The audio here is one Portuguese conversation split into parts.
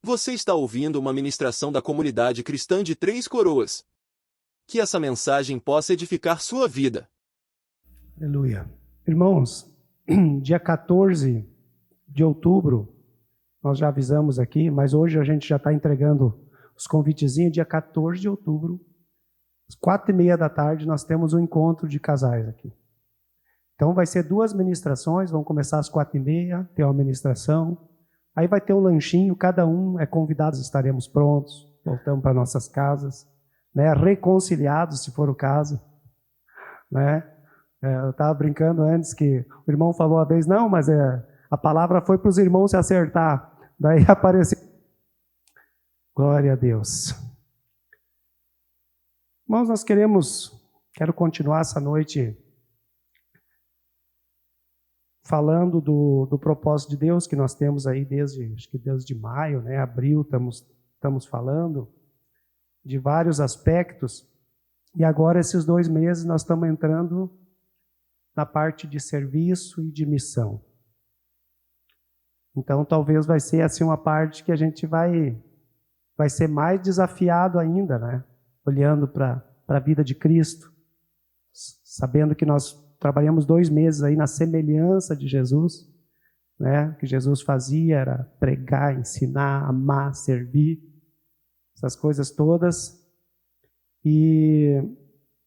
Você está ouvindo uma ministração da comunidade cristã de Três Coroas. Que essa mensagem possa edificar sua vida. Aleluia. Irmãos, dia 14 de outubro, nós já avisamos aqui, mas hoje a gente já está entregando os convitezinhos. Dia 14 de outubro, às 4h30 da tarde, nós temos um encontro de casais aqui. Então vai ser 2 ministrações, vão começar às 4h30, ter uma ministração. Aí vai ter um lanchinho, cada um é convidado, estaremos prontos, voltamos para nossas casas, né, reconciliados, se for o caso. Né? Eu estava brincando antes que o irmão falou uma vez, não, mas a palavra foi para os irmãos se acertar. Daí apareceu. Glória a Deus. Irmãos, quero continuar essa noite falando do propósito de Deus que nós temos aí desde maio, né, abril, estamos falando de vários aspectos, e agora esses 2 meses nós estamos entrando na parte de serviço e de missão. Então talvez vai ser assim uma parte que a gente vai ser mais desafiado ainda, né, olhando para a vida de Cristo, sabendo que nós trabalhamos 2 meses aí na semelhança de Jesus, né? O que Jesus fazia era pregar, ensinar, amar, servir, essas coisas todas. E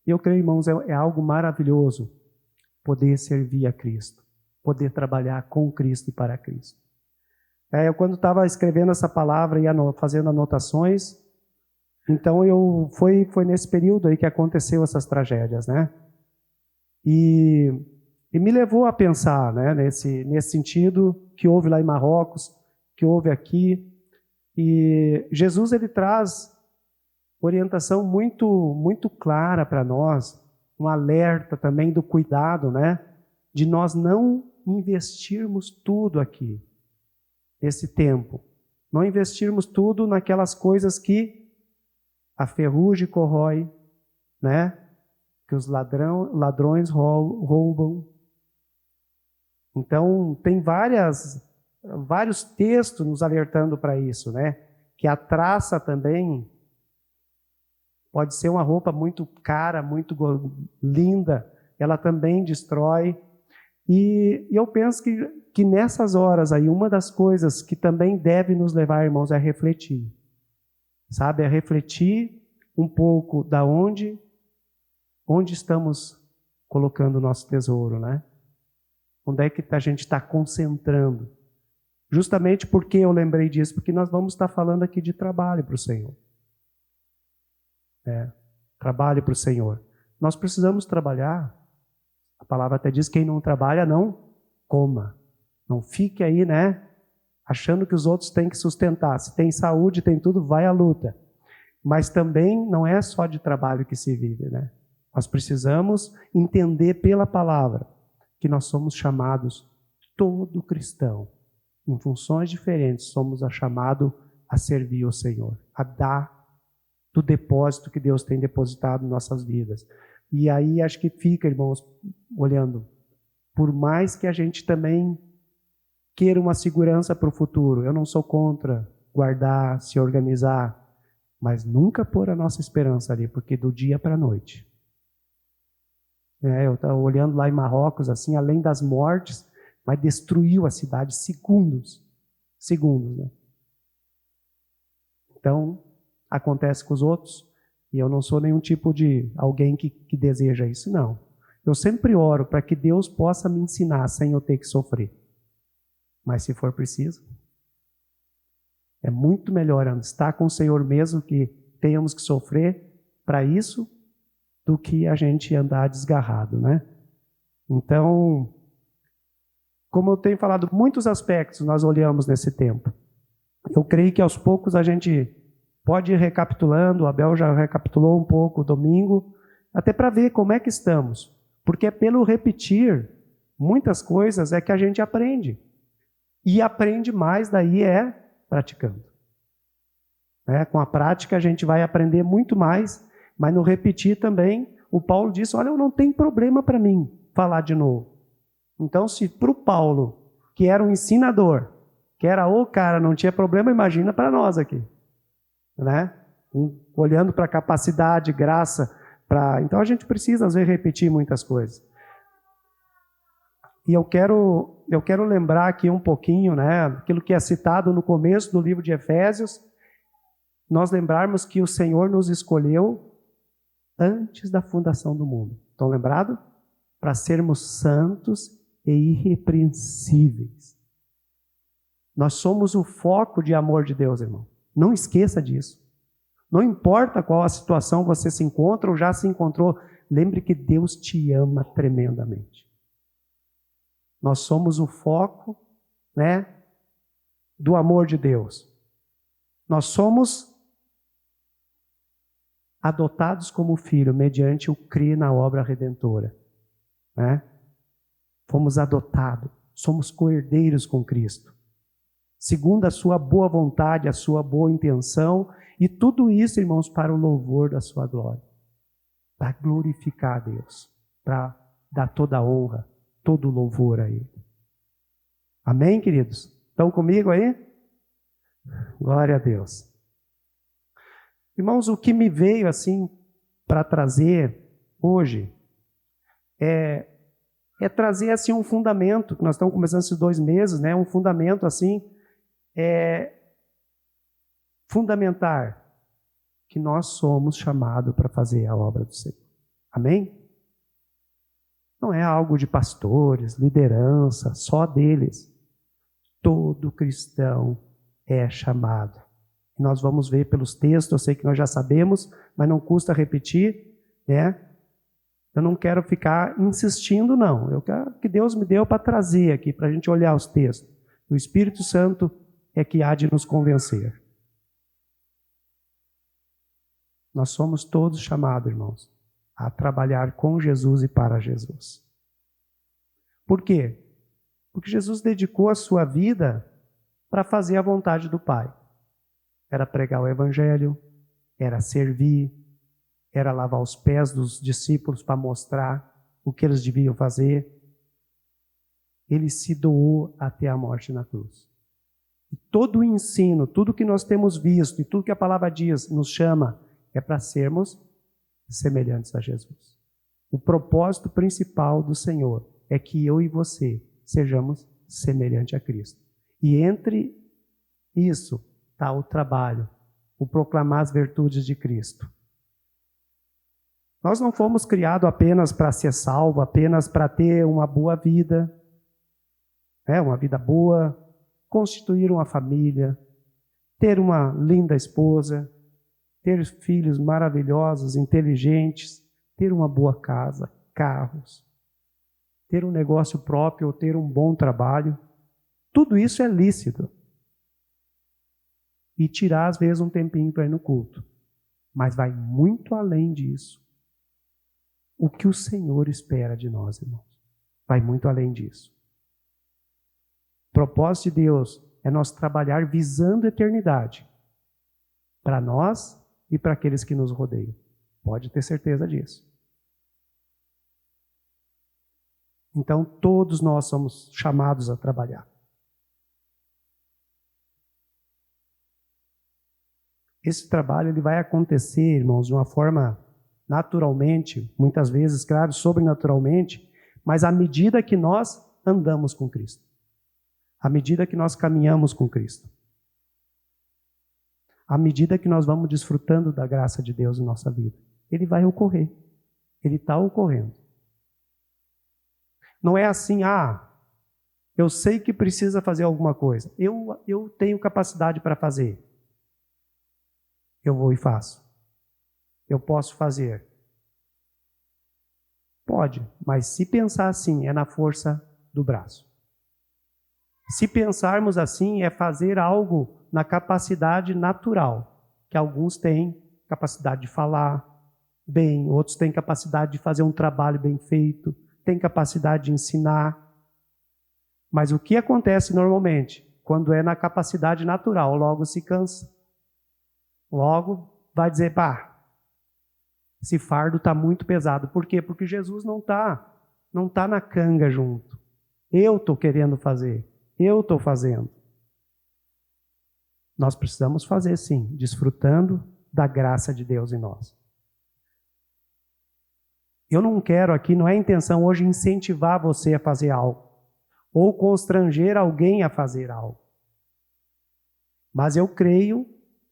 eu creio, irmãos, é algo maravilhoso poder servir a Cristo, poder trabalhar com Cristo e para Cristo. Eu quando estava escrevendo essa palavra e fazendo anotações, então foi nesse período aí que aconteceu essas tragédias, né? E me levou a pensar, né, nesse sentido que houve lá em Marrocos, que houve aqui. E Jesus ele traz orientação muito, muito clara para nós, um alerta também do cuidado, né, de nós não investirmos tudo aqui, nesse tempo. Não investirmos tudo naquelas coisas que a ferrugem corrói, né? Que os ladrões roubam. Então, tem vários textos nos alertando para isso, né? Que a traça também pode ser uma roupa muito cara, muito linda, ela também destrói. E eu penso que nessas horas aí, uma das coisas que também deve nos levar, irmãos, é refletir. Sabe? É refletir um pouco da onde estamos colocando o nosso tesouro, né? Onde é que a gente está concentrando? Justamente porque eu lembrei disso, porque nós vamos estar falando aqui de trabalho para o Senhor. Trabalho para o Senhor. Nós precisamos trabalhar. A palavra até diz, quem não trabalha, não coma. Não fique aí, né? Achando que os outros têm que sustentar. Se tem saúde, tem tudo, vai à luta. Mas também não é só de trabalho que se vive, né? Nós precisamos entender pela palavra que nós somos chamados, todo cristão, em funções diferentes, somos chamados a servir o Senhor, a dar do depósito que Deus tem depositado em nossas vidas. E aí acho que fica, irmãos, olhando, por mais que a gente também queira uma segurança para o futuro, eu não sou contra guardar, se organizar, mas nunca pôr a nossa esperança ali, porque do dia para a noite. Eu estava olhando lá em Marrocos, assim, além das mortes, mas destruiu a cidade segundos, né? Então, acontece com os outros, e eu não sou nenhum tipo de alguém que deseja isso, não. Eu sempre oro para que Deus possa me ensinar sem eu ter que sofrer. Mas se for preciso, é muito melhor estar com o Senhor mesmo que tenhamos que sofrer para isso, do que a gente andar desgarrado, né? Então, como eu tenho falado, muitos aspectos nós olhamos nesse tempo. Eu creio que aos poucos a gente pode ir recapitulando, o Abel já recapitulou um pouco domingo, até para ver como é que estamos. Porque é pelo repetir muitas coisas é que a gente aprende. E aprende mais daí praticando. Com a prática a gente vai aprender muito mais, mas no repetir também, o Paulo disse, olha, não tem problema para mim falar de novo. Então, se para o Paulo, que era um ensinador, que era o cara, não tinha problema, imagina para nós aqui. Né? Olhando para a capacidade, graça. Então, a gente precisa, às vezes, repetir muitas coisas. E eu quero lembrar aqui um pouquinho, né, aquilo que é citado no começo do livro de Efésios, nós lembrarmos que o Senhor nos escolheu antes da fundação do mundo. Estão lembrados? Para sermos santos e irrepreensíveis. Nós somos o foco de amor de Deus, irmão. Não esqueça disso. Não importa qual a situação você se encontra ou já se encontrou, lembre que Deus te ama tremendamente. Nós somos o foco, né, do amor de Deus. Nós somos adotados como filho mediante o crer na obra redentora. Né? Fomos adotados, somos co-herdeiros com Cristo. Segundo a sua boa vontade, a sua boa intenção, e tudo isso, irmãos, para o louvor da sua glória. Para glorificar a Deus, para dar toda a honra, todo o louvor a Ele. Amém, queridos? Estão comigo aí? Glória a Deus. Irmãos, o que me veio assim para trazer hoje é trazer assim um fundamento, que nós estamos começando esses 2 meses, né? Um fundamento assim, fundamentar que nós somos chamados para fazer a obra do Senhor. Amém? Não é algo de pastores, liderança, só deles. Todo cristão é chamado. Nós vamos ver pelos textos, eu sei que nós já sabemos, mas não custa repetir, né? Eu não quero ficar insistindo, não. Eu quero que Deus me deu para trazer aqui, para a gente olhar os textos. O Espírito Santo é que há de nos convencer. Nós somos todos chamados, irmãos, a trabalhar com Jesus e para Jesus. Por quê? Porque Jesus dedicou a sua vida para fazer a vontade do Pai. Era pregar o Evangelho, era servir, era lavar os pés dos discípulos para mostrar o que eles deviam fazer. Ele se doou até a morte na cruz. E todo o ensino, tudo que nós temos visto e tudo que a palavra diz, nos chama, é para sermos semelhantes a Jesus. O propósito principal do Senhor é que eu e você sejamos semelhantes a Cristo. E entre isso está o trabalho, o proclamar as virtudes de Cristo. Nós não fomos criados apenas para ser salvo, apenas para ter uma boa vida, uma vida boa, constituir uma família, ter uma linda esposa, ter filhos maravilhosos, inteligentes, ter uma boa casa, carros, ter um negócio próprio ou ter um bom trabalho. Tudo isso é lícito. E tirar, às vezes, um tempinho para ir no culto. Mas vai muito além disso. O que o Senhor espera de nós, irmãos, vai muito além disso. O propósito de Deus é nós trabalhar visando a eternidade. Para nós e para aqueles que nos rodeiam. Pode ter certeza disso. Então, todos nós somos chamados a trabalhar. Esse trabalho ele vai acontecer, irmãos, de uma forma naturalmente, muitas vezes, claro, sobrenaturalmente, mas à medida que nós andamos com Cristo. À medida que nós caminhamos com Cristo. À medida que nós vamos desfrutando da graça de Deus em nossa vida. Ele vai ocorrer. Ele está ocorrendo. Não é assim, eu sei que precisa fazer alguma coisa. Eu tenho capacidade para fazer. Eu vou e faço. Eu posso fazer. Pode, mas se pensar assim, é na força do braço. Se pensarmos assim, é fazer algo na capacidade natural, que alguns têm capacidade de falar bem, outros têm capacidade de fazer um trabalho bem feito, têm capacidade de ensinar. Mas o que acontece normalmente? Quando é na capacidade natural, logo se cansa. Logo vai dizer, esse fardo está muito pesado. Por quê? Porque Jesus não tá na canga junto. Eu estou querendo fazer. Eu estou fazendo. Nós precisamos fazer sim, desfrutando da graça de Deus em nós. Eu não quero aqui, não é a intenção hoje incentivar você a fazer algo, ou constranger alguém a fazer algo. Mas eu creio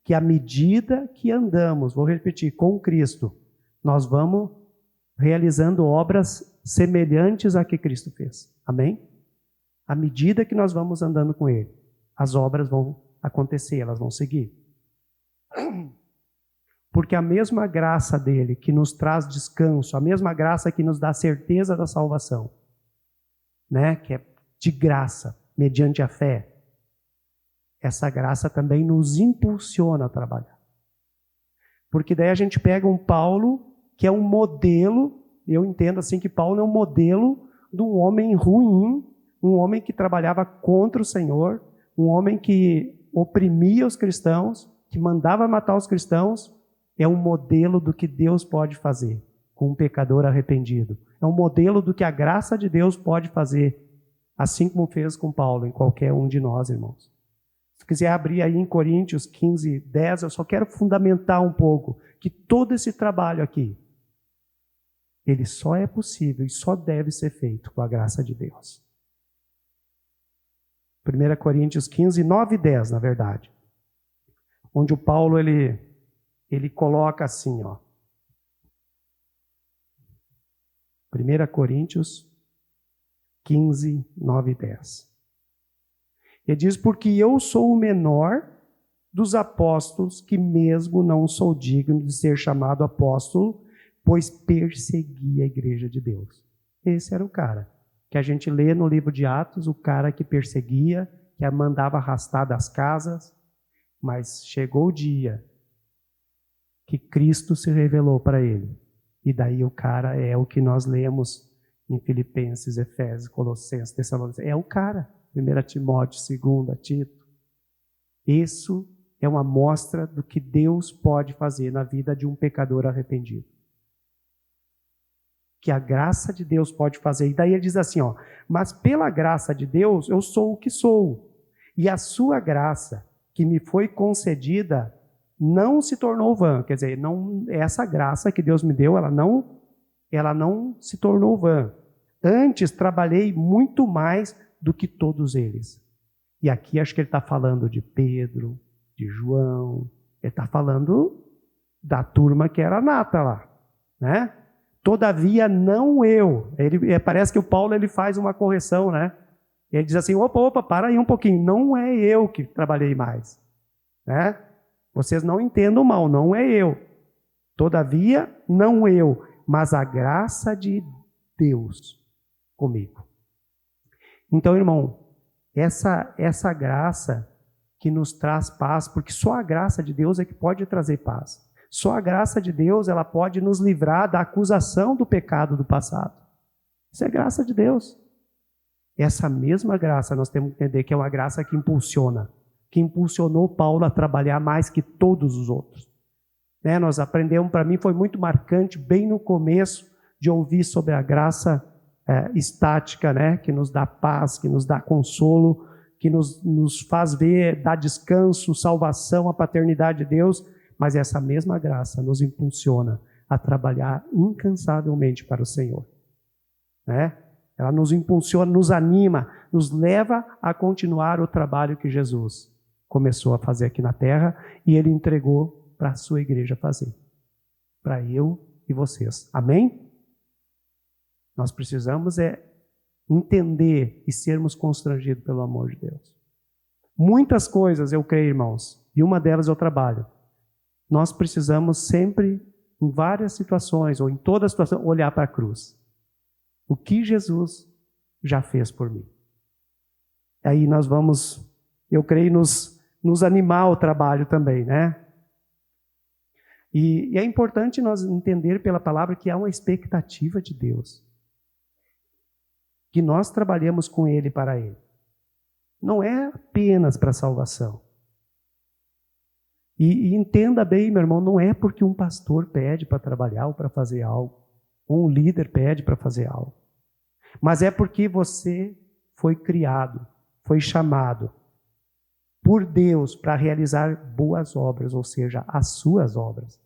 que à medida que andamos, vou repetir, com Cristo, nós vamos realizando obras semelhantes a que Cristo fez. Amém? À medida que nós vamos andando com Ele, as obras vão acontecer, elas vão seguir. Porque a mesma graça dele que nos traz descanso, a mesma graça que nos dá certeza da salvação, né, que é de graça, mediante a fé, essa graça também nos impulsiona a trabalhar. Porque daí a gente pega um Paulo, que é um modelo, eu entendo assim que Paulo é um modelo de um homem ruim, um homem que trabalhava contra o Senhor, um homem que oprimia os cristãos, que mandava matar os cristãos, é um modelo do que Deus pode fazer com um pecador arrependido. É um modelo do que a graça de Deus pode fazer, assim como fez com Paulo, em qualquer um de nós, irmãos. Se quiser abrir aí em Coríntios 15, 10, eu só quero fundamentar um pouco que todo esse trabalho aqui, ele só é possível e só deve ser feito com a graça de Deus. 1 Coríntios 15, 9 e 10, na verdade. Onde o Paulo, ele coloca assim, ó. 1 Coríntios 15, 9 e 10. Ele diz, porque eu sou o menor dos apóstolos, que mesmo não sou digno de ser chamado apóstolo, pois persegui a igreja de Deus. Esse era o cara que a gente lê no livro de Atos, o cara que perseguia, que a mandava arrastar das casas, mas chegou o dia que Cristo se revelou para ele. E daí o cara é o que nós lemos em Filipenses, Efésios, Colossenses, Tessalonicenses. É o cara. 1 Timóteo, 2 Tito. Isso é uma amostra do que Deus pode fazer na vida de um pecador arrependido. Que a graça de Deus pode fazer. E daí ele diz assim, ó, mas pela graça de Deus eu sou o que sou. E a sua graça que me foi concedida não se tornou vã. Quer dizer, não, essa graça que Deus me deu, ela não se tornou vã. Antes trabalhei muito mais do que todos eles. E aqui acho que ele está falando de Pedro, de João, ele está falando da turma que era nata lá, né? Todavia não eu. Parece que o Paulo ele faz uma correção, né? Ele diz assim, opa, para aí um pouquinho, não é eu que trabalhei mais, né? Vocês não entendam mal, não é eu. Todavia, não eu, mas a graça de Deus comigo. Então, irmão, essa graça que nos traz paz, porque só a graça de Deus é que pode trazer paz. Só a graça de Deus, ela pode nos livrar da acusação do pecado do passado. Isso é graça de Deus. Essa mesma graça nós temos que entender que é uma graça que impulsiona, que impulsionou Paulo a trabalhar mais que todos os outros. Né? Nós aprendemos, para mim foi muito marcante, bem no começo, de ouvir sobre a graça estática, né? Que nos dá paz, que nos dá consolo, que nos faz ver, dá descanso, salvação, a paternidade de Deus, mas essa mesma graça nos impulsiona a trabalhar incansavelmente para o Senhor. Né? Ela nos impulsiona, nos anima, nos leva a continuar o trabalho que Jesus começou a fazer aqui na terra e ele entregou para a sua igreja fazer. Para eu e vocês. Amém? Nós precisamos entender e sermos constrangidos pelo amor de Deus. Muitas coisas eu creio, irmãos, e uma delas é o trabalho. Nós precisamos sempre, em várias situações, ou em toda situação, olhar para a cruz. O que Jesus já fez por mim. Aí nós vamos, eu creio, nos animar ao trabalho também, né? E é importante nós entender pela palavra que há uma expectativa de Deus. Que nós trabalhamos com Ele para Ele. Não é apenas para a salvação. E entenda bem, meu irmão, não é porque um pastor pede para trabalhar ou para fazer algo, ou um líder pede para fazer algo. Mas é porque você foi criado, foi chamado por Deus para realizar boas obras, ou seja, as suas obras.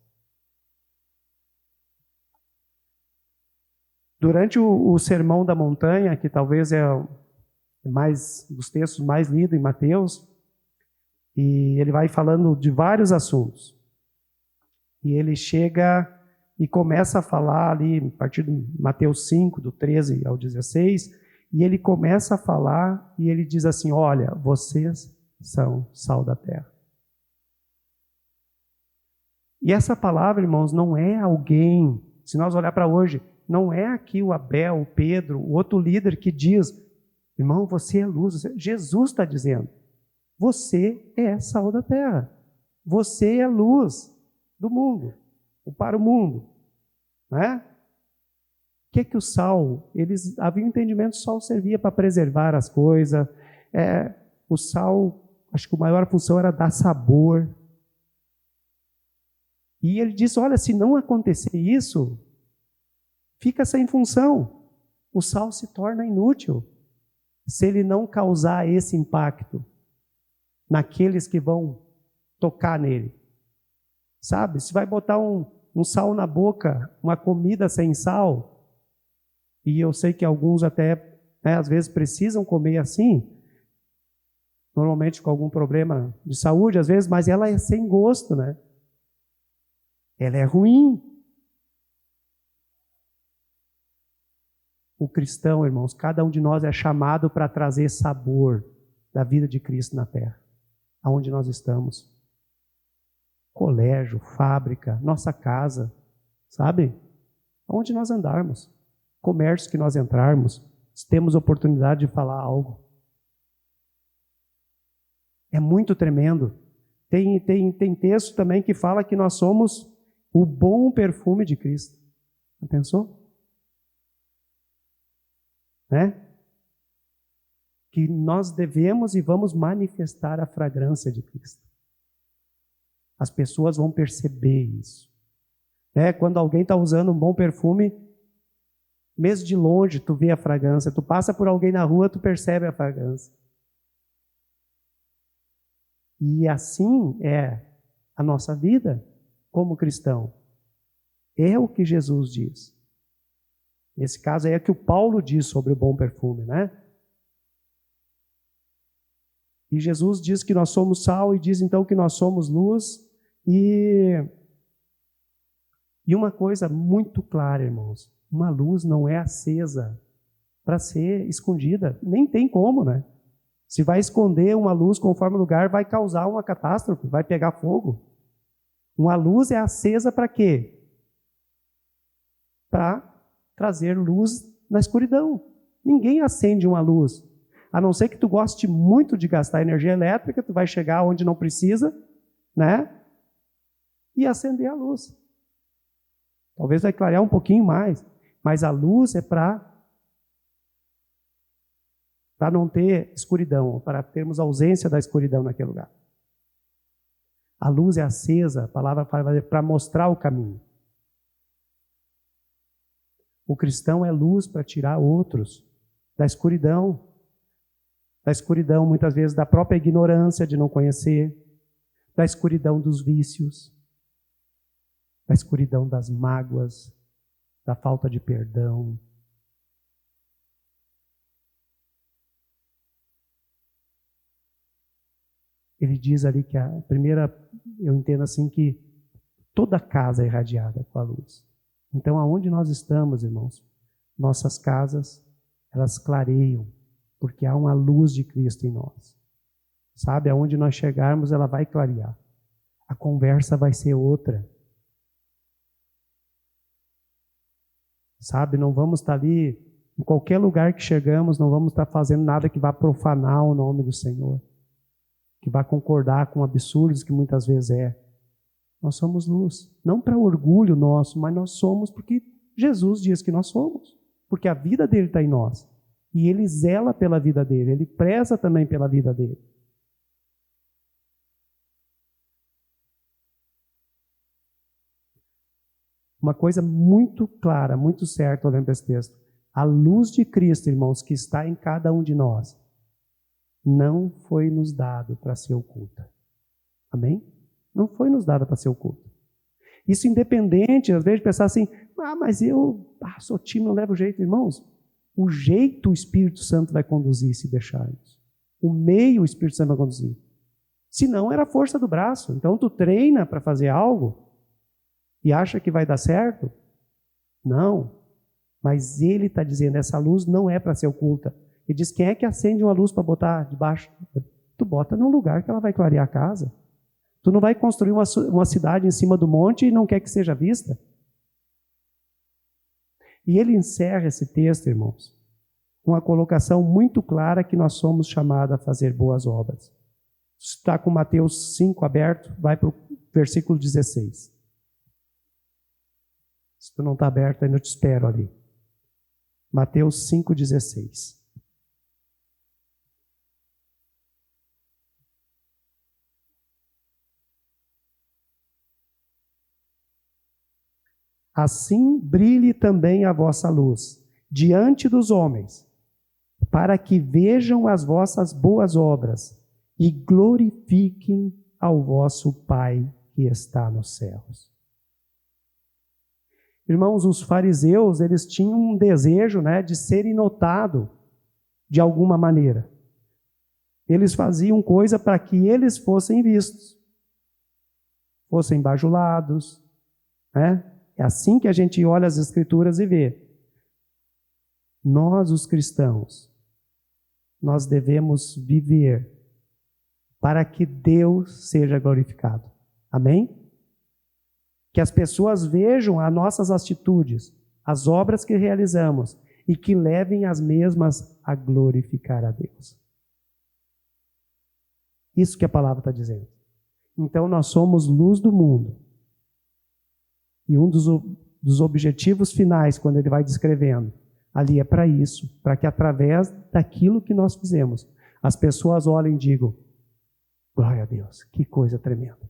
Durante o Sermão da Montanha, que talvez é mais dos textos mais lidos em Mateus, e ele vai falando de vários assuntos. E ele chega e começa a falar ali, a partir de Mateus 5, do 13 ao 16, e ele começa a falar e ele diz assim: olha, vocês são sal da terra. E essa palavra, irmãos, não é alguém, se nós olhar para hoje, não é aqui o Abel, o Pedro, o outro líder que diz: irmão, você é luz. Jesus está dizendo: você é sal da terra. Você é luz do mundo, ou para o mundo. Não é? O que o sal? Eles haviam entendimento que o sal servia para preservar as coisas. O sal, acho que a maior função era dar sabor. E ele disse: olha, se não acontecer isso, fica sem função. O sal se torna inútil se ele não causar esse impacto naqueles que vão tocar nele. Sabe? Se vai botar um sal na boca, uma comida sem sal, e eu sei que alguns até, às vezes, precisam comer assim, normalmente com algum problema de saúde, às vezes, mas ela é sem gosto, né? Ela é ruim. O cristão, irmãos, cada um de nós é chamado para trazer sabor da vida de Cristo na terra, aonde nós estamos. Colégio, fábrica, nossa casa, sabe? Aonde nós andarmos, comércio que nós entrarmos, se temos oportunidade de falar algo. É muito tremendo. Tem texto também que fala que nós somos o bom perfume de Cristo. Já pensou? Né? Que nós devemos e vamos manifestar a fragrância de Cristo. As pessoas vão perceber isso. Quando alguém está usando um bom perfume, mesmo de longe tu vê a fragrância. Tu passa por alguém na rua, tu percebe a fragrância. E assim é a nossa vida como cristão. É o que Jesus diz. Nesse caso aí é que o Paulo diz sobre o bom perfume, né? E Jesus diz que nós somos sal e diz então que nós somos luz. E uma coisa muito clara, irmãos: uma luz não é acesa para ser escondida. Nem tem como, né? Se vai esconder uma luz conforme o lugar, vai causar uma catástrofe, vai pegar fogo. Uma luz é acesa para quê? Para trazer luz na escuridão. Ninguém acende uma luz. A não ser que tu goste muito de gastar energia elétrica, tu vai chegar onde não precisa, né? E acender a luz. Talvez vai clarear um pouquinho mais, mas a luz é para não ter escuridão, para termos ausência da escuridão naquele lugar. A luz é acesa, a palavra fala, para mostrar o caminho. O cristão é luz para tirar outros da escuridão. Da escuridão, muitas vezes, da própria ignorância de não conhecer, da escuridão dos vícios, da escuridão das mágoas, da falta de perdão. Ele diz ali que a primeira, eu entendo assim, que toda casa é irradiada com a luz. Então, aonde nós estamos, irmãos, nossas casas, elas clareiam, porque há uma luz de Cristo em nós. Sabe, aonde nós chegarmos, ela vai clarear. A conversa vai ser outra. Sabe, não vamos estar ali, em qualquer lugar que chegamos, não vamos estar fazendo nada que vá profanar o nome do Senhor, que vá concordar com absurdos que muitas vezes é. Nós somos luz, não para orgulho nosso, mas nós somos porque Jesus diz que nós somos, porque a vida dele está em nós, e ele zela pela vida dele, ele preza também pela vida dele. Uma coisa muito clara, muito certa olhando para esse texto: A luz de Cristo, irmãos, que está em cada um de nós, não foi nos dado para ser oculta. Amém? Não foi nos dado para ser oculta. Isso independente, às vezes, de pensar assim, mas eu sou tímido, não levo jeito. Irmãos, o jeito o Espírito Santo vai conduzir se deixarmos. O meio o Espírito Santo vai conduzir. Se não, era a força do braço. Então, tu treina para fazer algo e acha que vai dar certo? Não. Mas ele está dizendo, essa luz não é para ser oculta. Ele diz, quem é que acende uma luz para botar debaixo? Tu bota num lugar que ela vai clarear a casa. Tu não vai construir uma cidade em cima do monte e não quer que seja vista. E ele encerra esse texto, irmãos, com uma colocação muito clara que nós somos chamados a fazer boas obras. Se está com Mateus 5 aberto, vai para o versículo 16. Se tu não está aberto, ainda te espero ali. Mateus 5,16. Assim brilhe também a vossa luz diante dos homens, para que vejam as vossas boas obras e glorifiquem ao vosso Pai que está nos céus. Irmãos, os fariseus, eles tinham um desejo, de serem notados de alguma maneira. Eles faziam coisa para que eles fossem vistos, fossem bajulados, É assim que a gente olha as Escrituras e vê. Nós, os cristãos, nós devemos viver para que Deus seja glorificado. Amém? Que as pessoas vejam as nossas atitudes, as obras que realizamos, e que levem as mesmas a glorificar a Deus. Isso que a palavra está dizendo. Então nós somos luz do mundo. E um dos objetivos finais, quando ele vai descrevendo, ali é para isso, para que através daquilo que nós fizemos, as pessoas olhem e digam, glória a Deus, que coisa tremenda.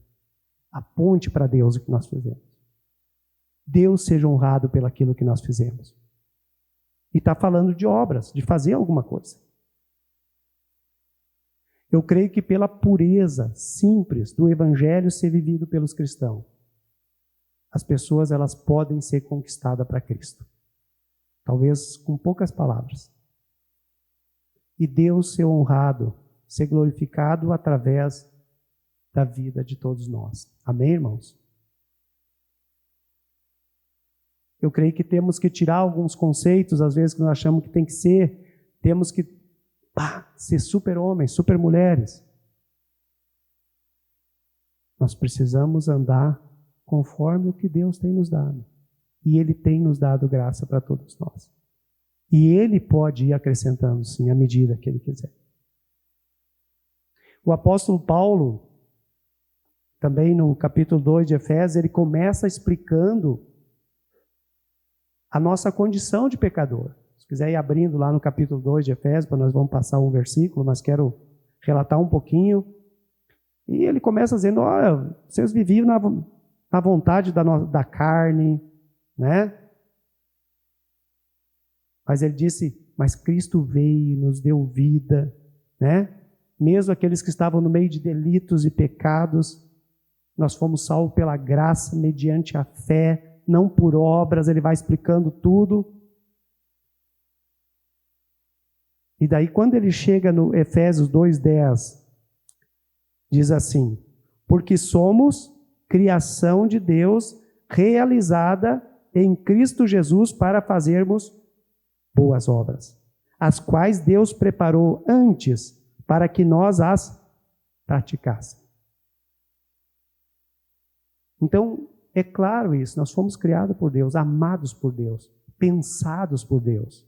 Aponte para Deus o que nós fizemos. Deus seja honrado pelaquilo que nós fizemos. E está falando de obras, de fazer alguma coisa. Eu creio que pela pureza simples do Evangelho ser vivido pelos cristãos, as pessoas elas podem ser conquistadas para Cristo. Talvez com poucas palavras. E Deus ser honrado, ser glorificado através da vida de todos nós. Amém, irmãos? Eu creio que temos que tirar alguns conceitos, às vezes, que nós achamos que tem que ser. Temos que ser super-homens, super-mulheres. Nós precisamos andar conforme o que Deus tem nos dado. E Ele tem nos dado graça para todos nós. E Ele pode ir acrescentando, sim, à medida que Ele quiser. O apóstolo Paulo, também no capítulo 2 de Efésios, ele começa explicando a nossa condição de pecador. Se quiser ir abrindo lá no capítulo 2 de Efésios, nós vamos passar um versículo, mas quero relatar um pouquinho. E ele começa dizendo, olha, vocês viviam na vontade da carne, Mas ele disse, mas Cristo veio e nos deu vida, Mesmo aqueles que estavam no meio de delitos e pecados, nós fomos salvos pela graça, mediante a fé, não por obras, ele vai explicando tudo. E daí, quando ele chega no Efésios 2:10, diz assim, porque somos criação de Deus, realizada em Cristo Jesus para fazermos boas obras, as quais Deus preparou antes para que nós as praticássemos. Então, é claro isso, nós fomos criados por Deus, amados por Deus, pensados por Deus,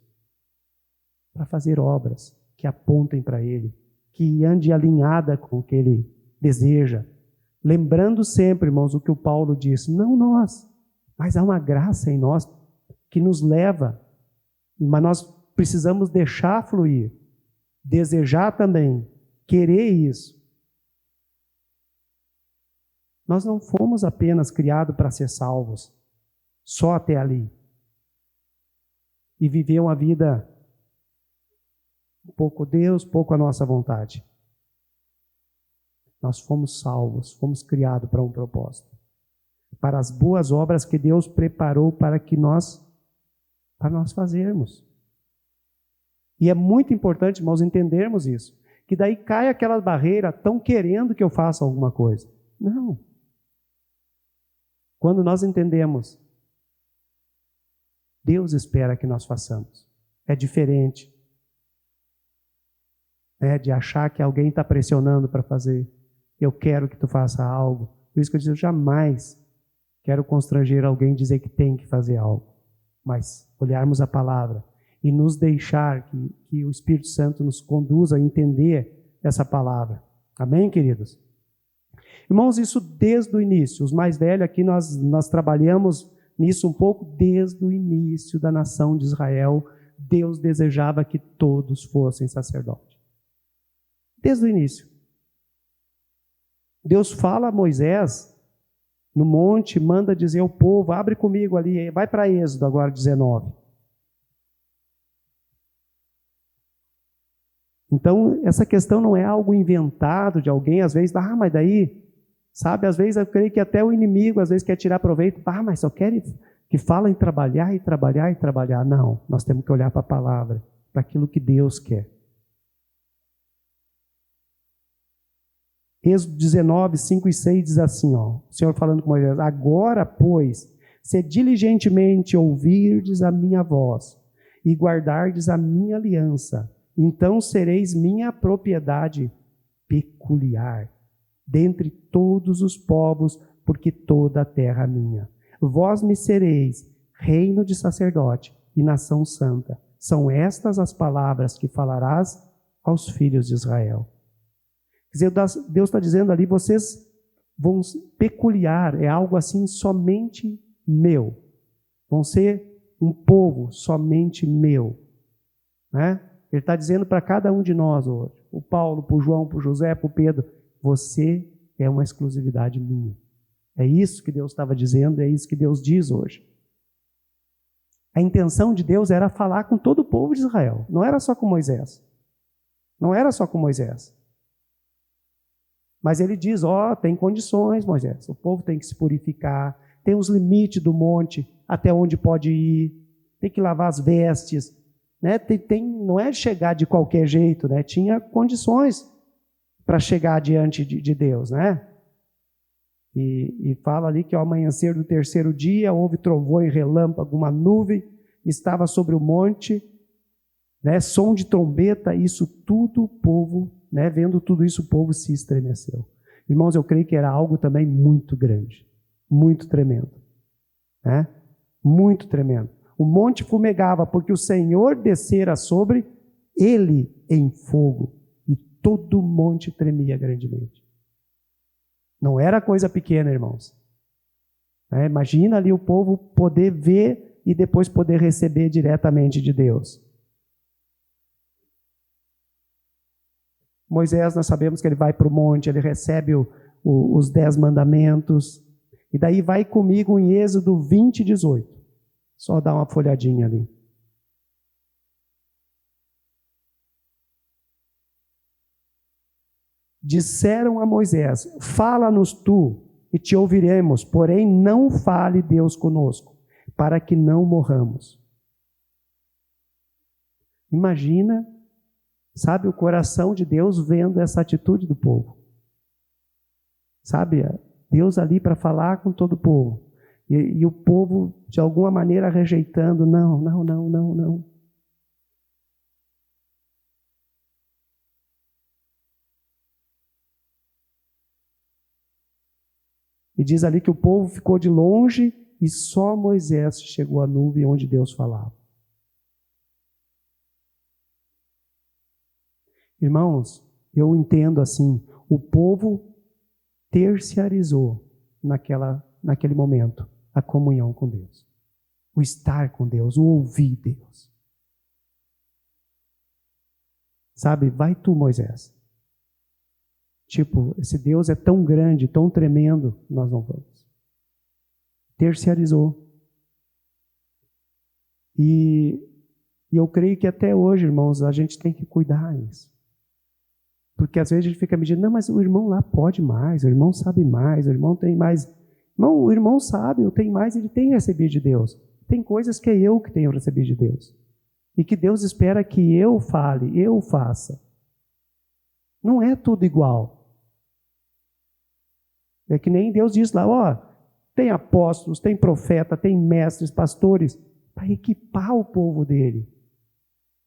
para fazer obras que apontem para Ele, que ande alinhada com o que Ele deseja. Lembrando sempre, irmãos, o que o Paulo disse, não nós, mas há uma graça em nós que nos leva, mas nós precisamos deixar fluir, desejar também, querer isso. Nós não fomos apenas criados para ser salvos, só até ali. e viver uma vida pouco Deus, pouco a nossa vontade. Nós fomos salvos, fomos criados para um propósito. Para as boas obras que Deus preparou para nós fazermos. E é muito importante, irmãos, entendermos isso. Que daí cai aquela barreira, tão querendo que eu faça alguma coisa. Não. Quando nós entendemos, Deus espera que nós façamos. É diferente. De achar que alguém está pressionando para fazer. Eu quero que tu faça algo. Por isso que eu digo, eu jamais quero constranger alguém e dizer que tem que fazer algo. Mas olharmos a palavra e nos deixar que o Espírito Santo nos conduza a entender essa palavra. Amém, queridos? Irmãos, isso desde o início. Os mais velhos aqui, nós trabalhamos nisso um pouco desde o início da nação de Israel. Deus desejava que todos fossem sacerdotes. Desde o início. Deus fala a Moisés no monte, manda dizer ao povo, abre comigo ali, vai para Êxodo agora 19. Então, essa questão não é algo inventado de alguém, às vezes, mas daí, sabe, às vezes eu creio que até o inimigo, às vezes quer tirar proveito, mas só quer que fala em trabalhar e trabalhar e trabalhar. Não, nós temos que olhar para a palavra, para aquilo que Deus quer. Êxodo 19, 5 e 6 diz assim, o Senhor falando com Moisés, agora, pois, se diligentemente ouvirdes a minha voz e guardardes a minha aliança, então sereis minha propriedade peculiar dentre todos os povos, porque toda a terra é minha. Vós me sereis reino de sacerdote e nação santa. São estas as palavras que falarás aos filhos de Israel. Quer dizer, Deus está dizendo ali, vocês vão peculiar, é algo assim somente meu. Vão ser um povo somente meu. Né? Ele está dizendo para cada um de nós hoje, o Paulo, para o João, para o José, para o Pedro, você é uma exclusividade minha. É isso que Deus estava dizendo, é isso que Deus diz hoje. A intenção de Deus era falar com todo o povo de Israel, não era só com Moisés. Não era só com Moisés. Mas ele diz, tem condições, Moisés, o povo tem que se purificar, tem os limites do monte, até onde pode ir, tem que lavar as vestes, né? Não é chegar de qualquer jeito, né? Tinha condições para chegar diante de Deus, né? E fala ali que ao amanhecer do terceiro dia, houve trovões e relâmpago, uma nuvem estava sobre o monte, né? Som de trombeta, isso tudo o povo, né? Vendo tudo isso, o povo se estremeceu. Irmãos, eu creio que era algo também muito grande, muito tremendo, né? Muito tremendo. O monte fumegava, porque o Senhor descera sobre ele em fogo, e todo o monte tremia grandemente. Não era coisa pequena, irmãos. Imagina ali o povo poder ver e depois poder receber diretamente de Deus. Moisés, nós sabemos que ele vai para o monte, ele recebe os 10 mandamentos, e daí vai comigo em Êxodo 20, 18. Só dar uma folhadinha ali. Disseram a Moisés, fala-nos tu, e te ouviremos, porém não fale Deus conosco, para que não morramos. Imagina, sabe, o coração de Deus vendo essa atitude do povo. Sabe, Deus ali para falar com todo o povo. E o povo, de alguma maneira, rejeitando, não. E diz ali que o povo ficou de longe e só Moisés chegou à nuvem onde Deus falava. Irmãos, eu entendo assim, o povo terciarizou naquele momento a comunhão com Deus, o estar com Deus, o ouvir Deus. Sabe, vai tu, Moisés. Tipo, esse Deus é tão grande, tão tremendo, nós não vamos. Terciarizou. E E eu creio que até hoje, irmãos, a gente tem que cuidar disso. Porque às vezes a gente fica medindo, não, mas o irmão lá pode mais, o irmão sabe mais, o irmão tem mais. Não, o irmão sabe, eu tenho mais, ele tem recebido de Deus. Tem coisas que é eu que tenho recebido de Deus. E que Deus espera que eu fale, eu faça. Não é tudo igual. É que nem Deus diz lá, ó, tem apóstolos, tem profeta, tem mestres, pastores, para equipar o povo dele,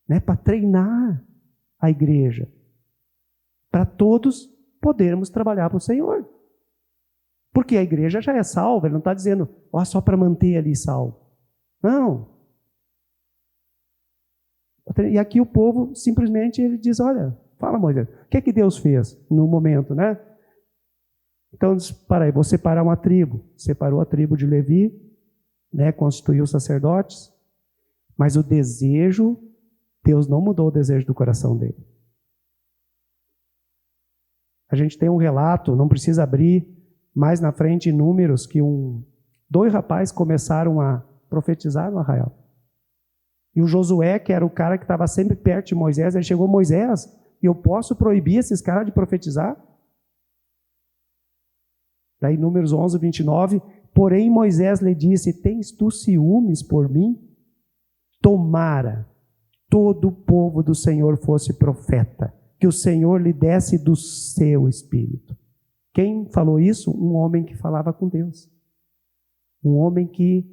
né? Para treinar a igreja, para todos podermos trabalhar para o Senhor. Porque a igreja já é salva, ele não está dizendo, ó, só para manter ali salvo. Não. E aqui o povo simplesmente ele diz, olha, fala Moisés, o que é que Deus fez no momento, né? Então, para aí, vou separar uma tribo. Separou a tribo de Levi, né, constituiu os sacerdotes, mas o desejo, Deus não mudou o desejo do coração dele. A gente tem um relato, não precisa abrir, mais na frente em Números, que dois rapazes começaram a profetizar no arraial. E o Josué, que era o cara que estava sempre perto de Moisés, ele chegou, Moisés, eu posso proibir esses caras de profetizar? Daí Números 11, 29, porém Moisés lhe disse, tens tu ciúmes por mim? Tomara todo o povo do Senhor fosse profeta, que o Senhor lhe desse do seu espírito. Quem falou isso? Um homem que falava com Deus. Um homem que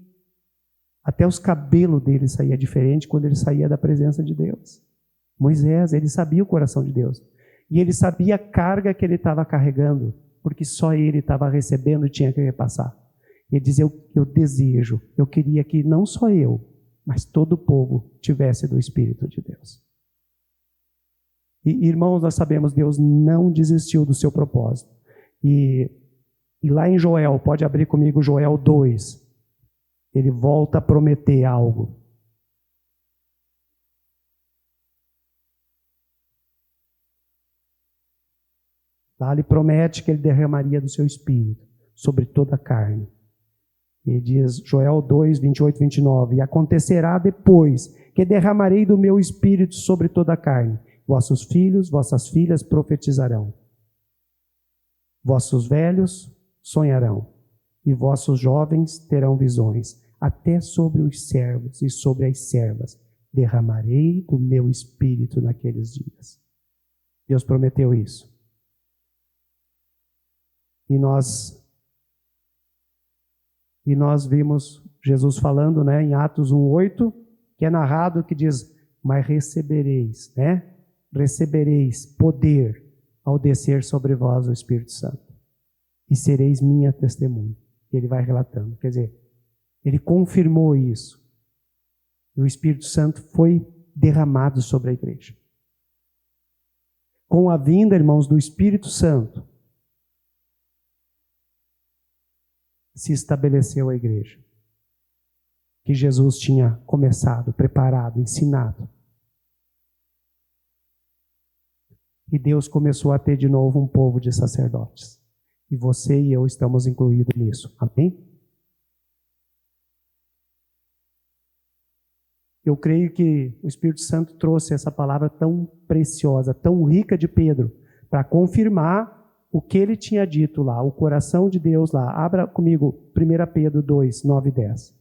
até os cabelos dele saía diferente quando ele saía da presença de Deus. Moisés, ele sabia o coração de Deus. E ele sabia a carga que ele estava carregando, porque só ele estava recebendo e tinha que repassar. Ele dizia, eu desejo, eu queria que não só eu, mas todo o povo tivesse do Espírito de Deus. E irmãos, nós sabemos, Deus não desistiu do seu propósito. E lá em Joel, pode abrir comigo Joel 2, ele volta a prometer algo. Lá ele promete que ele derramaria do seu espírito sobre toda a carne. Ele diz, Joel 2, 28, 29, e acontecerá depois que derramarei do meu espírito sobre toda a carne. Vossos filhos, vossas filhas profetizarão. Vossos velhos sonharão. E vossos jovens terão visões. Até sobre os servos e sobre as servas derramarei do meu espírito naqueles dias. Deus prometeu isso. E nós vimos Jesus falando, né, em Atos 1:8, que é narrado, que diz, mas recebereis, né? Recebereis poder ao descer sobre vós o Espírito Santo. E sereis minha testemunha. E ele vai relatando. Quer dizer, ele confirmou isso. E o Espírito Santo foi derramado sobre a igreja. Com a vinda, irmãos, do Espírito Santo, se estabeleceu a igreja, que Jesus tinha começado, preparado, ensinado. E Deus começou a ter de novo um povo de sacerdotes. E você e eu estamos incluídos nisso. Amém? Eu creio que o Espírito Santo trouxe essa palavra tão preciosa, tão rica de Pedro, para confirmar o que ele tinha dito lá, o coração de Deus lá. Abra comigo 1 Pedro 2, 9 e 10.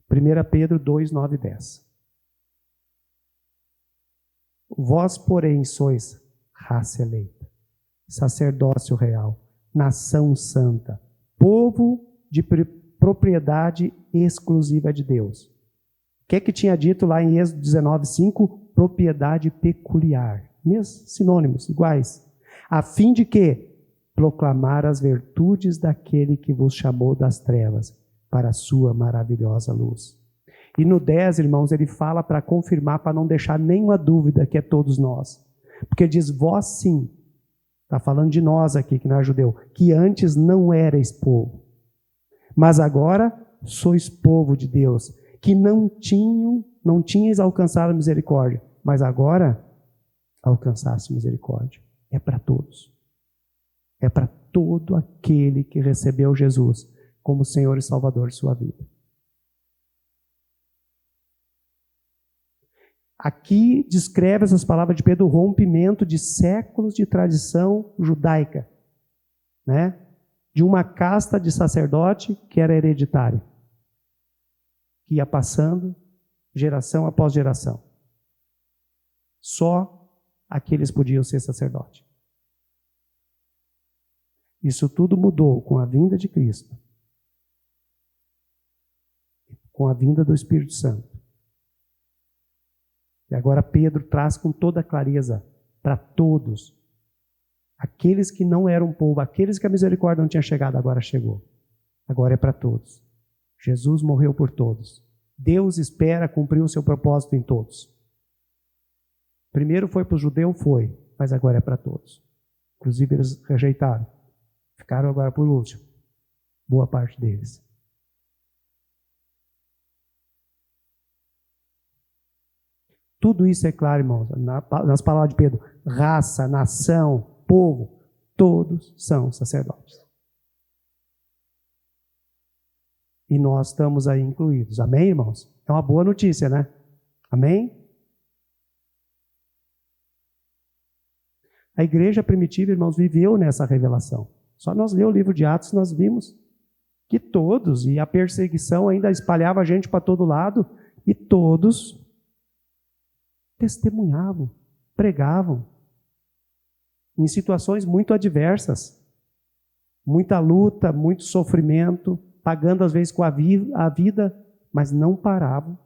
Primeira Pedro 2, 9 e 10. Vós, porém, sois raça eleita, sacerdócio real, nação santa, povo de propriedade exclusiva de Deus. O que é que tinha dito lá em Êxodo 19, 5? Propriedade peculiar. Mesmos sinônimos, iguais. A fim de que? Proclamar as virtudes daquele que vos chamou das trevas para a sua maravilhosa luz. E no 10, irmãos, ele fala para confirmar, para não deixar nenhuma dúvida que é todos nós. Porque ele diz, vós sim, está falando de nós aqui, que não é judeu, que antes não erais povo, mas agora sois povo de Deus, que não tinhas alcançado a misericórdia, mas agora alcançaste misericórdia. É para todos. É para todo aquele que recebeu Jesus como Senhor e Salvador de sua vida. Aqui descreve essas palavras de Pedro o rompimento de séculos de tradição judaica, né? De uma casta de sacerdote que era hereditária, que ia passando geração após geração. Só aqueles podiam ser sacerdote. Isso tudo mudou com a vinda de Cristo, com a vinda do Espírito Santo. E agora Pedro traz com toda clareza para todos. Aqueles que não eram povo, aqueles que a misericórdia não tinha chegado, agora chegou. Agora é para todos. Jesus morreu por todos. Deus espera cumprir o seu propósito em todos. Primeiro foi para o judeu, foi, mas agora é para todos. Inclusive eles rejeitaram. Ficaram agora por último. Boa parte deles. Tudo isso é claro, irmãos, nas palavras de Pedro. Raça, nação, povo, todos são sacerdotes. E nós estamos aí incluídos. Amém, irmãos? É uma boa notícia, né? Amém? A igreja primitiva, irmãos, viveu nessa revelação. Só nós lemos o livro de Atos, nós vimos que todos, e a perseguição ainda espalhava a gente para todo lado, e todos testemunhavam, pregavam, em situações muito adversas, muita luta, muito sofrimento, pagando às vezes com a vida, mas não paravam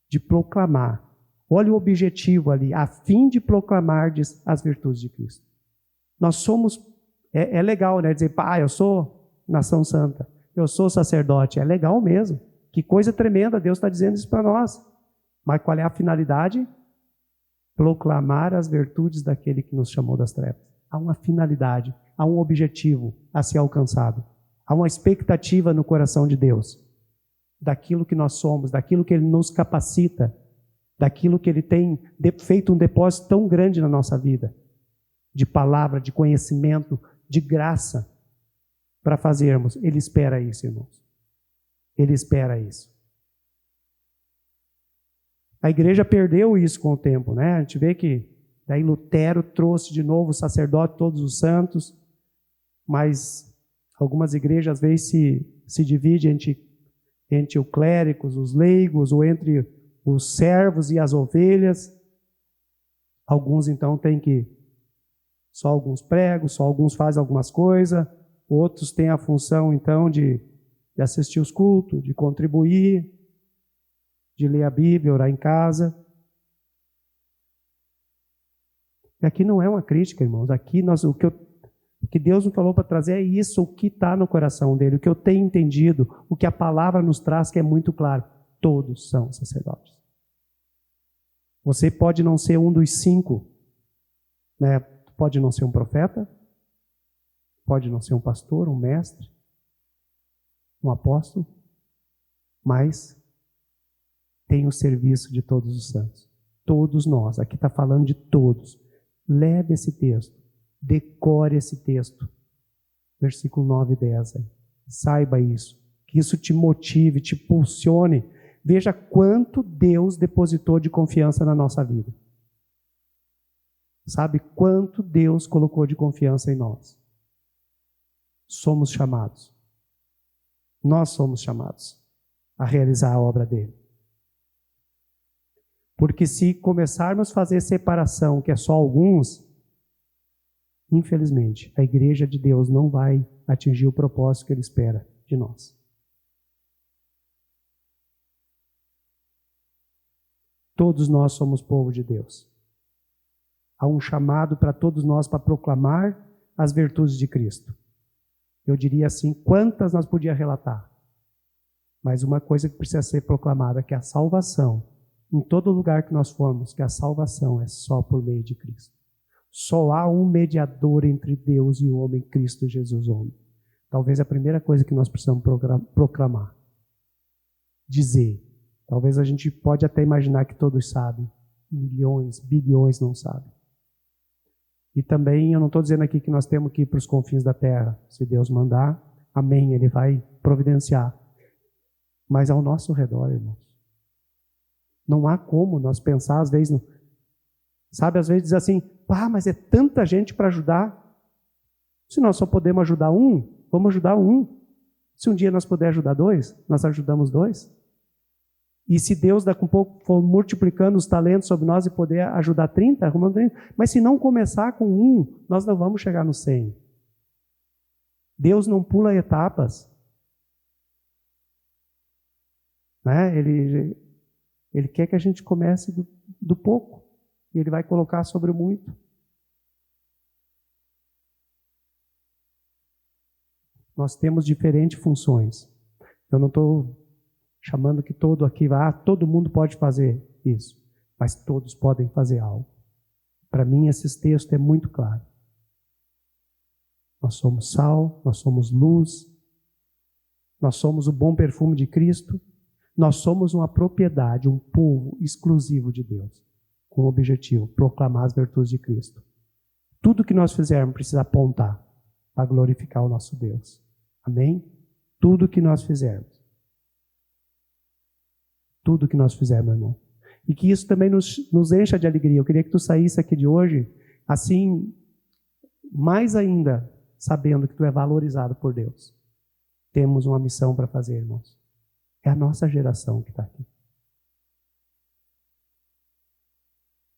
de proclamar. Olha o objetivo ali, a fim de proclamar as virtudes de Cristo. Nós somos, é legal, né, dizer, eu sou nação santa, eu sou sacerdote, é legal mesmo, que coisa tremenda, Deus está dizendo isso para nós. Mas qual é a finalidade? Proclamar as virtudes daquele que nos chamou das trevas. Há uma finalidade, há um objetivo a ser alcançado. Há uma expectativa no coração de Deus, daquilo que nós somos, daquilo que Ele nos capacita, daquilo que Ele tem feito um depósito tão grande na nossa vida, de palavra, de conhecimento, de graça, para fazermos. Ele espera isso, irmãos. Ele espera isso. A igreja perdeu isso com o tempo, né? A gente vê que daí Lutero trouxe de novo o sacerdote, todos os santos, mas algumas igrejas às vezes se dividem entre os clérigos, os leigos, ou entre os servos e as ovelhas. Alguns então têm que, só alguns pregam, só alguns fazem algumas coisas, outros têm a função então de assistir os cultos, de contribuir, de ler a Bíblia, orar em casa. E aqui não é uma crítica, irmãos. Aqui o que Deus nos falou para trazer é isso, o que está no coração dele, o que eu tenho entendido, o que a palavra nos traz, que é muito claro. Todos são sacerdotes. Você pode não ser um dos 5, né? Pode não ser um profeta, pode não ser um pastor, um mestre, um apóstolo, mas tem o serviço de todos os santos. Todos nós, aqui está falando de todos. Leve esse texto, decore esse texto. Versículo 9 e 10. Saiba isso, que isso te motive, te impulsione. Veja quanto Deus depositou de confiança na nossa vida. Sabe quanto Deus colocou de confiança em nós? Somos chamados. Nós somos chamados a realizar a obra dele. Porque se começarmos a fazer separação, que é só alguns, infelizmente, a igreja de Deus não vai atingir o propósito que Ele espera de nós. Todos nós somos povo de Deus. Há um chamado para todos nós para proclamar as virtudes de Cristo. Eu diria assim, quantas nós podíamos relatar? Mas uma coisa que precisa ser proclamada, que é a salvação. Em todo lugar que nós formos, que a salvação é só por meio de Cristo. Só há um mediador entre Deus e o homem, Cristo Jesus, homem. Talvez a primeira coisa que nós precisamos proclamar. Dizer, Talvez a gente pode até imaginar que todos sabem. Milhões, bilhões não sabem. E também eu não estou dizendo aqui que nós temos que ir para os confins da terra. Se Deus mandar, amém, Ele vai providenciar. Mas ao nosso redor, irmãos. Não há como nós pensar, às vezes, sabe, às vezes diz assim, mas é tanta gente para ajudar. Se nós só podemos ajudar um, vamos ajudar um. Se um dia nós pudermos ajudar dois, nós ajudamos dois. E se Deus daqui a pouco for multiplicando os talentos sobre nós e poder ajudar 30, arrumando 30. Mas se não começar com um, nós não vamos chegar no 100. Deus não pula etapas. Né? Ele quer que a gente comece do pouco. E Ele vai colocar sobre o muito. Nós temos diferentes funções. Eu não estou chamando que todo mundo pode fazer isso. Mas todos podem fazer algo. Para mim, esse texto é muito claro. Nós somos sal, nós somos luz, nós somos o bom perfume de Cristo, nós somos uma propriedade, um povo exclusivo de Deus, com o objetivo, proclamar as virtudes de Cristo. Tudo que nós fizermos precisa apontar para glorificar o nosso Deus. Amém? Tudo que nós fizermos. Tudo que nós fizermos, irmão. E que isso também nos encha de alegria. Eu queria que tu saísse aqui de hoje, assim, mais ainda, sabendo que tu é valorizado por Deus. Temos uma missão para fazer, irmãos. É a nossa geração que está aqui.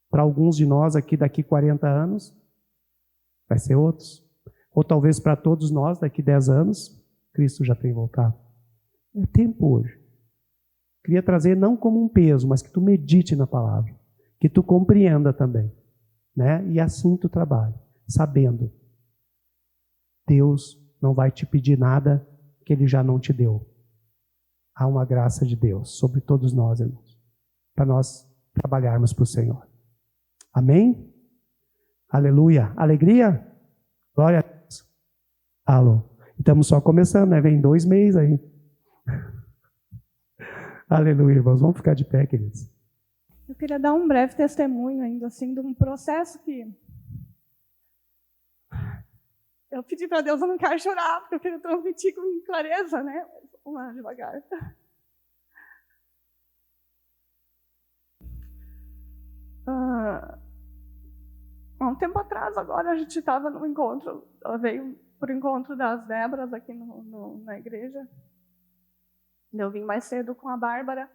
Para alguns de nós aqui, daqui 40 anos, vai ser outros. Ou talvez para todos nós, daqui 10 anos, Cristo já tem voltado. É tempo hoje. Queria trazer não como um peso, mas que tu medite na palavra. Que tu compreenda também. Né? E assim tu trabalhe, sabendo. Deus não vai te pedir nada que Ele já não te deu. Há uma graça de Deus sobre todos nós, irmãos. Para nós trabalharmos para o Senhor. Amém? Aleluia. Alegria? Glória a Deus. Alô. Estamos só começando, né? Vem 2 meses aí. Aleluia, irmãos. Vamos ficar de pé, queridos. Eu queria dar um breve testemunho ainda, assim, de um processo que... Eu pedi para Deus, eu não quero chorar, porque eu quero transmitir com clareza, né? Vamos lá, devagar. Há um tempo atrás, agora, a gente estava no encontro, ela veio para o encontro das Débras aqui na igreja. Eu vim mais cedo com a Bárbara,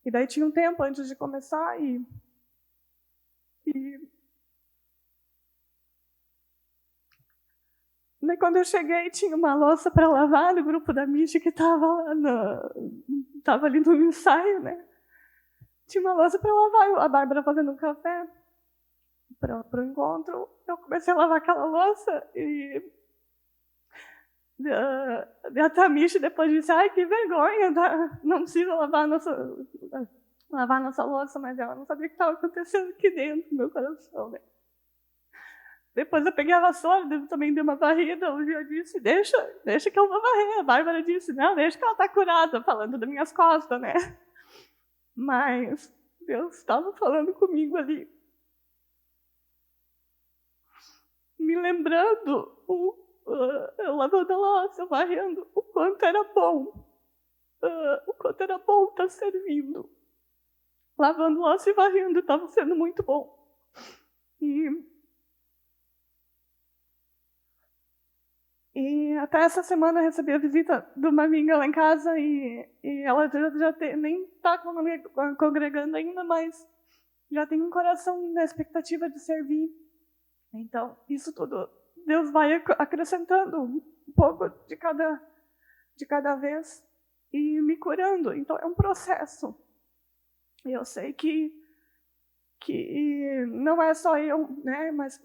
e daí tinha um tempo antes de começar, e daí quando eu cheguei, tinha uma louça para lavar no grupo da Michi que estava ali no ensaio, né? Tinha uma louça para lavar, a Bárbara fazendo um café para o encontro. Eu comecei a lavar aquela louça e a Tamishi depois disse, ai, que vergonha, tá? Não precisa lavar a nossa louça, mas ela não sabia o que estava acontecendo aqui dentro do meu coração, né? Depois eu peguei a vassoura, também dei uma varrida, o Gil disse, deixa que eu vou varrer. A Bárbara disse, não, deixa que ela está curada, falando das minhas costas, né? Mas Deus estava falando comigo ali, me lembrando, eu lavando a louça, varrendo, o quanto era bom estar servindo. Lavando louça e varrendo, estava sendo muito bom. E até essa semana eu recebi a visita de uma amiga lá em casa e ela nem está congregando ainda, mas já tem um coração na expectativa de servir. Então, isso tudo, Deus vai acrescentando um pouco de cada vez e me curando. Então, é um processo. E eu sei que não é só eu, né, mas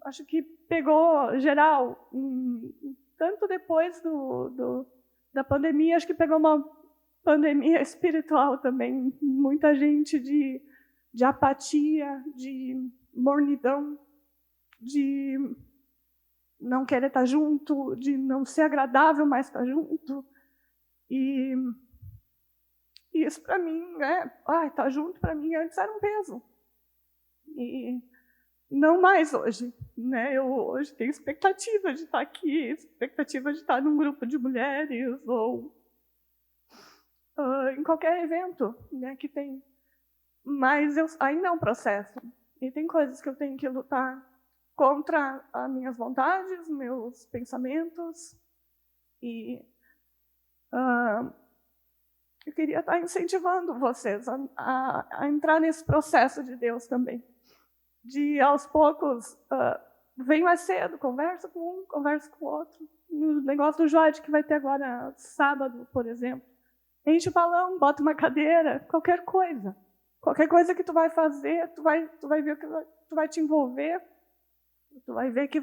acho que pegou geral, tanto depois da pandemia, acho que pegou uma pandemia espiritual também, muita gente de apatia, de mornidão, de não querer estar junto, de não ser agradável mais estar junto, e E isso para mim, né, tá junto para mim antes era um peso. E não mais hoje, né? Eu hoje tenho expectativa de estar aqui, expectativa de estar num grupo de mulheres ou em qualquer evento, né, que tem. Mas ainda é um processo. E tem coisas que eu tenho que lutar contra as minhas vontades, meus pensamentos. E eu queria estar incentivando vocês a entrar nesse processo de Deus também. De, aos poucos, vem mais cedo, conversa com um, conversa com o outro. No negócio do Jorge, que vai ter agora sábado, por exemplo. Enche o balão, bota uma cadeira, qualquer coisa. Qualquer coisa que tu vai fazer, tu vai ver que tu vai te envolver. Tu vai ver que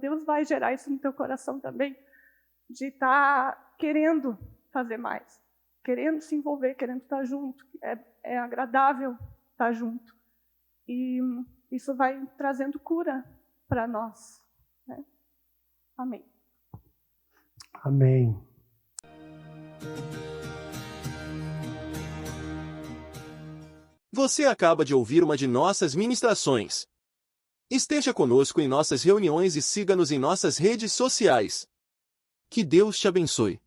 Deus vai gerar isso no teu coração também. De estar querendo fazer mais. Querendo se envolver, querendo estar junto. É agradável estar junto. E isso vai trazendo cura para nós. Né? Amém. Amém. Você acaba de ouvir uma de nossas ministrações. Esteja conosco em nossas reuniões e siga-nos em nossas redes sociais. Que Deus te abençoe.